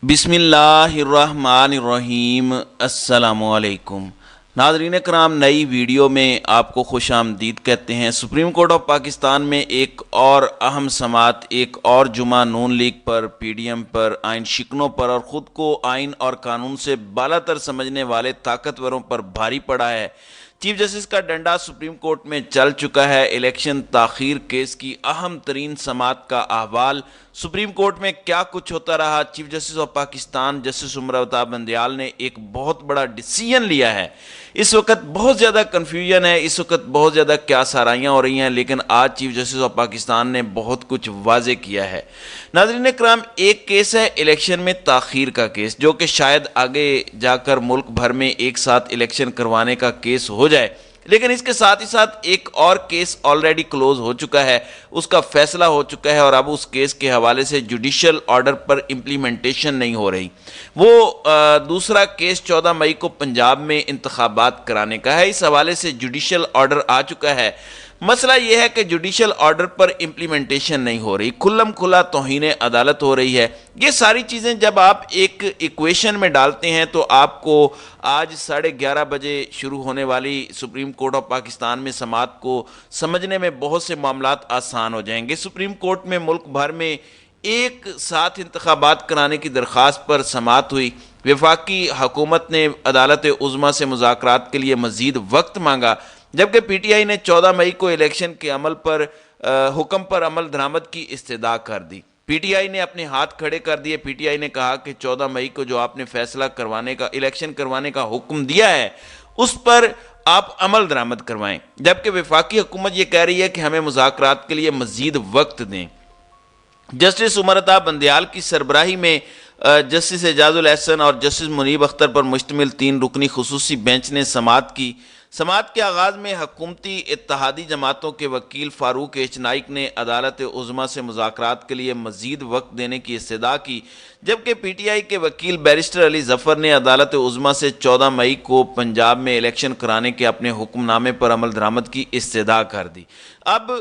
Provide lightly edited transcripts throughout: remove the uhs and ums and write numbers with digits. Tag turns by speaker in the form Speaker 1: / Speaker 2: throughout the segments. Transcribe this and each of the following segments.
Speaker 1: بسم اللہ الرحمن الرحیم۔ السلام علیکم ناظرین کرام، نئی ویڈیو میں آپ کو خوش آمدید کہتے ہیں۔ سپریم کورٹ آف پاکستان میں ایک اور اہم سماعت، ایک اور جمعہ نون لیگ پر، پی ڈی ایم پر، آئین شکنوں پر اور خود کو آئین اور قانون سے بالا تر سمجھنے والے طاقتوروں پر بھاری پڑا ہے۔ چیف جسٹس کا ڈنڈا سپریم کورٹ میں چل چکا ہے۔ الیکشن تاخیر کیس کی اہم ترین سماعت کا احوال، سپریم کورٹ میں کیا کچھ ہوتا رہا۔ Chief justice of Pakistan justice Umar Altaf Bandial نے ایک بہت بڑا ڈیسیژن لیا ہے۔ اس وقت بہت زیادہ کنفیوژن ہے، اس وقت بہت زیادہ کیا سارائیاں ہو رہی ہیں، لیکن آج چیف جسٹس آف پاکستان نے بہت کچھ واضح کیا ہے۔ ناظرین کرام، ایک کیس ہے الیکشن میں تاخیر کا کیس، جو کہ شاید آگے جا کر ملک بھر میں ایک ساتھ الیکشن کروانے کا کیس ہو جائے، لیکن اس کے ساتھ ہی ساتھ ایک اور کیس آلریڈی کلوز ہو چکا ہے، اس کا فیصلہ ہو چکا ہے، اور اب اس کیس کے حوالے سے جوڈیشل آرڈر پر امپلیمنٹیشن نہیں ہو رہی۔ وہ دوسرا کیس 14 مئی کو پنجاب میں انتخابات کرانے کا ہے۔ اس حوالے سے جوڈیشل آرڈر آ چکا ہے۔ مسئلہ یہ ہے کہ جوڈیشل آرڈر پر امپلیمنٹیشن نہیں ہو رہی، کھلم کھلا توہین عدالت ہو رہی ہے۔ یہ ساری چیزیں جب آپ ایک ایکویشن میں ڈالتے ہیں تو آپ کو آج 11:30 بجے شروع ہونے والی سپریم کورٹ آف پاکستان میں سماعت کو سمجھنے میں بہت سے معاملات آسان ہو جائیں گے۔ سپریم کورٹ میں ملک بھر میں ایک ساتھ انتخابات کرانے کی درخواست پر سماعت ہوئی۔ وفاقی حکومت نے عدالت عظمیٰ سے مذاکرات کے لیے مزید وقت مانگا، جبکہ پی ٹی آئی نے 14 مئی کو الیکشن کے حکم پر عمل درآمد کی استدعا کر دی۔ پی ٹی آئی نے اپنے ہاتھ کھڑے کر دیے۔ پی ٹی آئی نے کہا کہ 14 مئی کو جو آپ نے فیصلہ الیکشن کروانے کا حکم دیا ہے، اس پر آپ عمل درآمد کروائیں، جبکہ وفاقی حکومت یہ کہہ رہی ہے کہ ہمیں مذاکرات کے لیے مزید وقت دیں۔ جسٹس عمر الطاف بندیال کی سربراہی میں جسٹس اعجاز الاحسن اور جسٹس منیب اختر پر مشتمل 3 رکنی خصوصی بینچ نے سماعت کی۔ سماعت کے آغاز میں حکومتی اتحادی جماعتوں کے وکیل فاروق ایچ نائک نے عدالت عظمیٰ سے مذاکرات کے لیے مزید وقت دینے کی استدعا کی، جبکہ پی ٹی آئی کے وکیل بیرسٹر علی ظفر نے عدالت عظمیٰ سے 14 مئی کو پنجاب میں الیکشن کرانے کے اپنے حکم نامے پر عمل درآمد کی استدعا کر دی۔ اب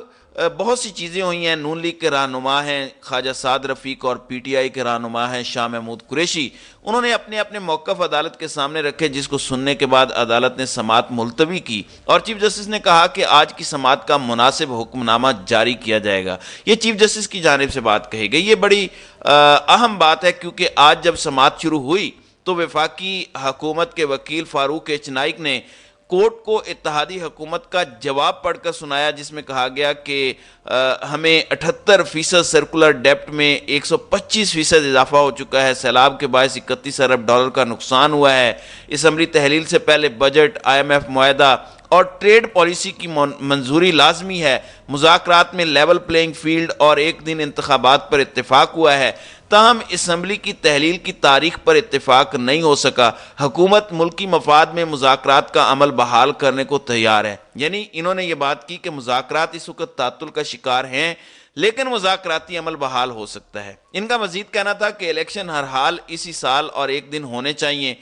Speaker 1: بہت سی چیزیں ہوئی ہیں۔ نون لیگ کے رہنما ہیں خواجہ سعد رفیق اور پی ٹی آئی کے رہنما ہیں شاہ محمود قریشی، انہوں نے اپنے اپنے موقف عدالت کے سامنے رکھے، جس کو سننے کے بعد عدالت نے سماعت ملتوی کی، اور چیف جسٹس نے کہا کہ آج کی سماعت کا مناسب حکم نامہ جاری کیا جائے گا۔ یہ چیف جسٹس کی جانب سے بات کہی گئی۔ یہ بڑی اہم بات ہے، کیونکہ آج جب سماعت شروع ہوئی تو وفاقی حکومت کے وکیل فاروق ایچ نائک نے کورٹ کو اتحادی حکومت کا جواب پڑھ کر سنایا، جس میں کہا گیا کہ ہمیں 78% سرکولر ڈیپٹ میں 125% اضافہ ہو چکا ہے، سیلاب کے باعث 31 ارب ڈالر کا نقصان ہوا ہے، اسمبلی تحلیل سے پہلے بجٹ، آئی ایم ایف معاہدہ اور ٹریڈ پالیسی کی منظوری لازمی ہے، مذاکرات میں لیول پلینگ فیلڈ اور ایک دن انتخابات پر اتفاق ہوا ہے، تاہم اسمبلی کی تحلیل کی تاریخ پر اتفاق نہیں ہو سکا۔ حکومت ملکی مفاد میں مذاکرات کا عمل بحال کرنے کو تیار ہے۔ یعنی انہوں نے یہ بات کی کہ مذاکرات اس وقت تعطل کا شکار ہیں، لیکن مذاکراتی عمل بحال ہو سکتا ہے۔ ان کا مزید کہنا تھا کہ الیکشن ہر حال اسی سال اور ایک دن ہونے چاہیے۔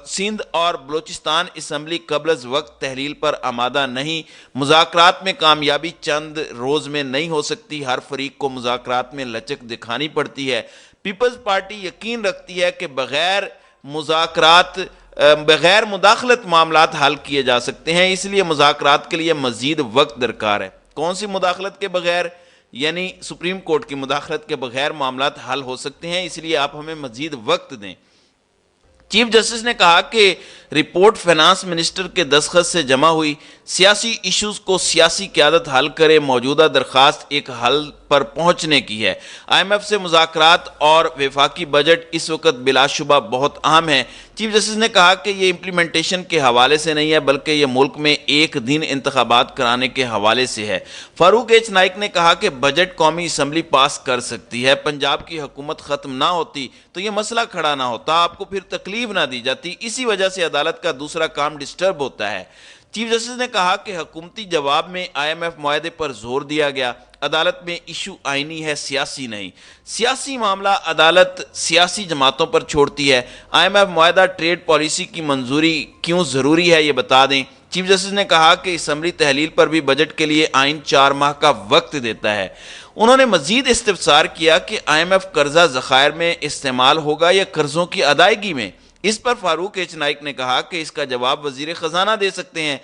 Speaker 1: سندھ اور بلوچستان اسمبلی قبل از وقت تحلیل پر آمادہ نہیں، مذاکرات میں کامیابی چند روز میں نہیں ہو سکتی، ہر فریق کو مذاکرات میں لچک دکھانی پڑتی ہے۔ پیپلز پارٹی یقین رکھتی ہے کہ بغیر مداخلت معاملات حل کیے جا سکتے ہیں، اس لیے مذاکرات کے لیے مزید وقت درکار ہے۔ کون سی مداخلت کے بغیر؟ یعنی سپریم کورٹ کی مداخلت کے بغیر معاملات حل ہو سکتے ہیں، اس لیے آپ ہمیں مزید وقت دیں۔ چیف جسٹس نے کہا کہ رپورٹ فینانس منسٹر کے دستخط سے جمع ہوئی، سیاسی ایشوز کو سیاسی قیادت حل کرے، موجودہ درخواست ایک حل پر پہنچنے کی ہے۔ آئی ایم ایف سے مذاکرات اور وفاقی بجٹ اس وقت بلا شبہ بہت اہم ہے۔ چیف جسٹس نے کہا کہ یہ امپلیمنٹیشن کے حوالے سے نہیں ہے، بلکہ یہ ملک میں ایک دن انتخابات کرانے کے حوالے سے ہے۔ فاروق ایچ نائک نے کہا کہ بجٹ قومی اسمبلی پاس کر سکتی ہے، پنجاب کی حکومت ختم نہ ہوتی تو یہ مسئلہ کھڑا نہ ہوتا، آپ کو پھر تکلیف نہ دی جاتی، اسی وجہ سے عدالت کا دوسرا کام ڈسٹرب ہوتا ہے۔ چیف جسٹس نے کہا کہ حکومتی جواب میں آئی ایم ایف معاہدے پر زور دیا گیا، عدالت میں ایشو آئینی ہے، سیاسی نہیں۔ سیاسی معاملہ عدالت سیاسی جماعتوں پر چھوڑتی ہے۔ آئی ایم ایف معاہدہ ٹریڈ پالیسی کی منظوری کیوں ضروری ہے یہ بتا دیں۔ چیف جسٹس نے کہا کہ اسمبلی تحلیل پر بھی بجٹ کے لیے آئین 4 ماہ کا وقت دیتا ہے۔ انہوں نے مزید استفسار کیا کہ IMF قرضہ ذخائر میں استعمال ہوگا یا قرضوں کی ادائیگی میں۔ اس پر فاروق ایچ نائک نے کہا کہ اس کا جواب وزیر خزانہ دے سکتے ہیں۔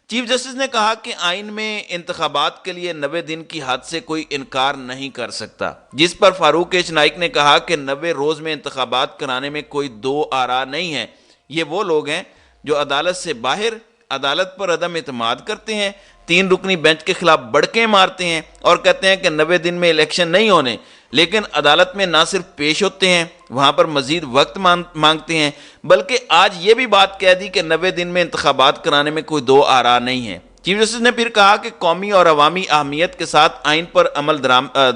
Speaker 1: چیف جسٹس نے کہا کہ آئین میں انتخابات کے لیے 90 دن کی حد سے کوئی انکار نہیں کر سکتا، جس پر فاروق ایچ نائک نے کہا کہ 90 روز میں انتخابات کرانے میں کوئی دو آرا نہیں ہے۔ یہ وہ لوگ ہیں جو عدالت سے باہر عدالت پر عدم اعتماد کرتے ہیں، 3 رکنی بینچ کے خلاف بڑکیں مارتے ہیں اور کہتے ہیں کہ 90 دن میں الیکشن نہیں ہونے، لیکن عدالت میں نہ صرف پیش ہوتے ہیں، وہاں پر مزید وقت مانگتے ہیں، بلکہ آج یہ بھی بات کہہ دی کہ 90 دن میں انتخابات کرانے میں کوئی دو آرا نہیں ہے۔ چیف جسٹس نے پھر کہا کہ قومی اور عوامی اہمیت کے ساتھ آئین پر عمل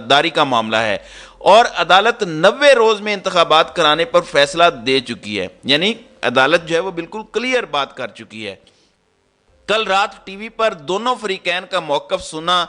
Speaker 1: داری کا معاملہ ہے اور عدالت 90 روز میں انتخابات کرانے پر فیصلہ دے چکی ہے، یعنی عدالت جو ہے وہ بالکل کلیئر بات کر چکی ہے۔ کل رات ٹی وی پر دونوں فریقین کا موقف سنا،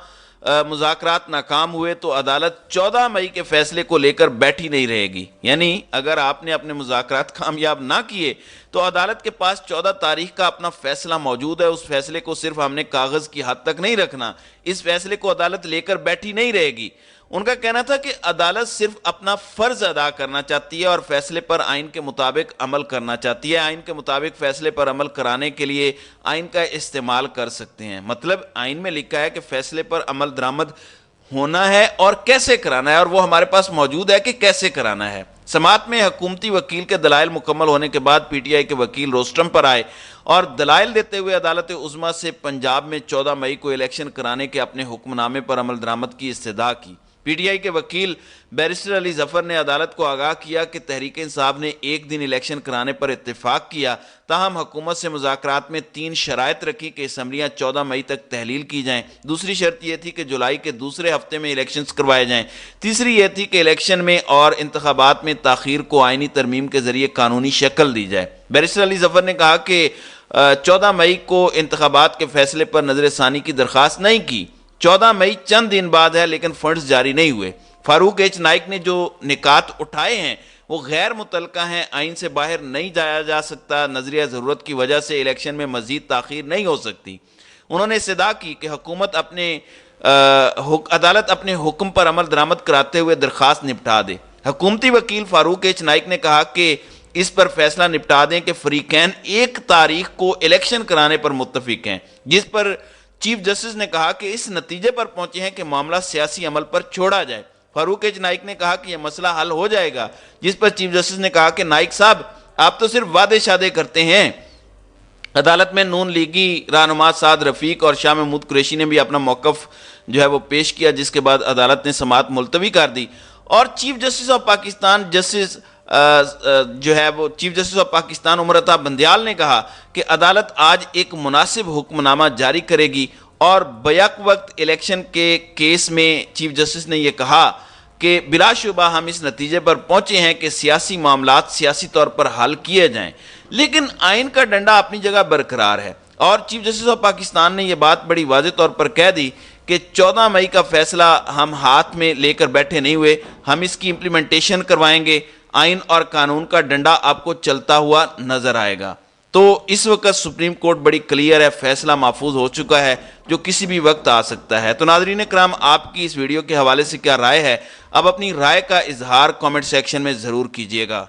Speaker 1: مذاکرات ناکام ہوئے تو عدالت 14 مئی کے فیصلے کو لے کر بیٹھی نہیں رہے گی، یعنی اگر آپ نے اپنے مذاکرات کامیاب نہ کیے تو عدالت کے پاس 14 تاریخ کا اپنا فیصلہ موجود ہے۔ اس فیصلے کو صرف ہم نے کاغذ کی حد تک نہیں رکھنا، اس فیصلے کو عدالت لے کر بیٹھی نہیں رہے گی۔ ان کا کہنا تھا کہ عدالت صرف اپنا فرض ادا کرنا چاہتی ہے اور فیصلے پر آئین کے مطابق عمل کرنا چاہتی ہے۔ آئین کے مطابق فیصلے پر عمل کرانے کے لیے آئین کا استعمال کر سکتے ہیں، مطلب آئین میں لکھا ہے کہ فیصلے پر عمل درآمد ہونا ہے اور کیسے کرانا ہے، اور وہ ہمارے پاس موجود ہے کہ کیسے کرانا ہے۔ سماعت میں حکومتی وکیل کے دلائل مکمل ہونے کے بعد پی ٹی آئی کے وکیل روسٹم پر آئے اور دلائل دیتے ہوئے عدالت عظمیٰ سے پنجاب میں 14 مئی کو الیکشن کرانے کے اپنے حکم نامے پر عمل درآمد کی استدعا کی۔ پی ٹی آئی کے وکیل بیرسٹر علی ظفر نے عدالت کو آگاہ کیا کہ تحریک انصاف نے 1 دن الیکشن کرانے پر اتفاق کیا، تاہم حکومت سے مذاکرات میں 3 شرائط رکھی کہ اسمبلیاں 14 مئی تک تحلیل کی جائیں۔ دوسری شرط یہ تھی کہ جولائی کے دوسرے ہفتے میں الیکشنز کروائے جائیں۔ تیسری یہ تھی کہ الیکشن میں اور انتخابات میں تاخیر کو آئینی ترمیم کے ذریعے قانونی شکل دی جائے۔ بیرسٹر علی ظفر نے کہا کہ 14 مئی کو انتخابات کے فیصلے پر نظر ثانی کی درخواست نہیں کی۔ 14 مئی چند دن بعد ہے لیکن فنڈز جاری نہیں ہوئے۔ فاروق ایچ نائک نے جو نکات اٹھائے ہیں وہ غیر متعلقہ ہیں، آئین سے باہر نہیں جایا جا سکتا، نظریہ ضرورت کی وجہ سے الیکشن میں مزید تاخیر نہیں ہو سکتی۔ انہوں نے استدعا کی کہ حکومت عدالت اپنے حکم پر عمل درآمد کراتے ہوئے درخواست نپٹا دے۔ حکومتی وکیل فاروق ایچ نائک نے کہا کہ اس پر فیصلہ نپٹا دیں کہ فریقین 1 تاریخ کو الیکشن کرانے پر متفق ہیں، جس پر چیف جسٹس نے کہا کہ اس نتیجے پر پہنچے ہیں کہ معاملہ سیاسی عمل پر چھوڑا جائے۔ فاروق ایچ نائک نے کہا کہ یہ مسئلہ حل ہو جائے گا، جس پر چیف جسٹس نے کہا کہ نائک صاحب آپ تو صرف وعدے شادے کرتے ہیں۔ عدالت میں نون لیگی رہنما سعد رفیق اور شاہ محمود قریشی نے بھی اپنا موقف جو ہے وہ پیش کیا، جس کے بعد عدالت نے سماعت ملتوی کر دی اور chief justice of Pakistan chief justice of Pakistan Umar Ata Bandial نے کہا کہ عدالت آج ایک مناسب حکم نامہ جاری کرے گی اور بیک وقت الیکشن کے کیس میں چیف جسٹس نے یہ کہا کہ بلا شبہ ہم اس نتیجے پر پہنچے ہیں کہ سیاسی معاملات سیاسی طور پر حل کیے جائیں، لیکن آئین کا ڈنڈا اپنی جگہ برقرار ہے۔ اور چیف جسٹس آف پاکستان نے یہ بات بڑی واضح طور پر کہہ دی کہ 14 مئی کا فیصلہ ہم ہاتھ میں لے کر بیٹھے نہیں ہوئے، ہم اس کی امپلیمنٹیشن کروائیں گے، آئین اور قانون کا ڈنڈا آپ کو چلتا ہوا نظر آئے گا۔ تو اس وقت سپریم کورٹ بڑی کلیئر ہے، فیصلہ محفوظ ہو چکا ہے جو کسی بھی وقت آ سکتا ہے۔ تو ناظرین کرام، آپ کی اس ویڈیو کے حوالے سے کیا رائے ہے؟ اب اپنی رائے کا اظہار کامنٹ سیکشن میں ضرور کیجیے گا۔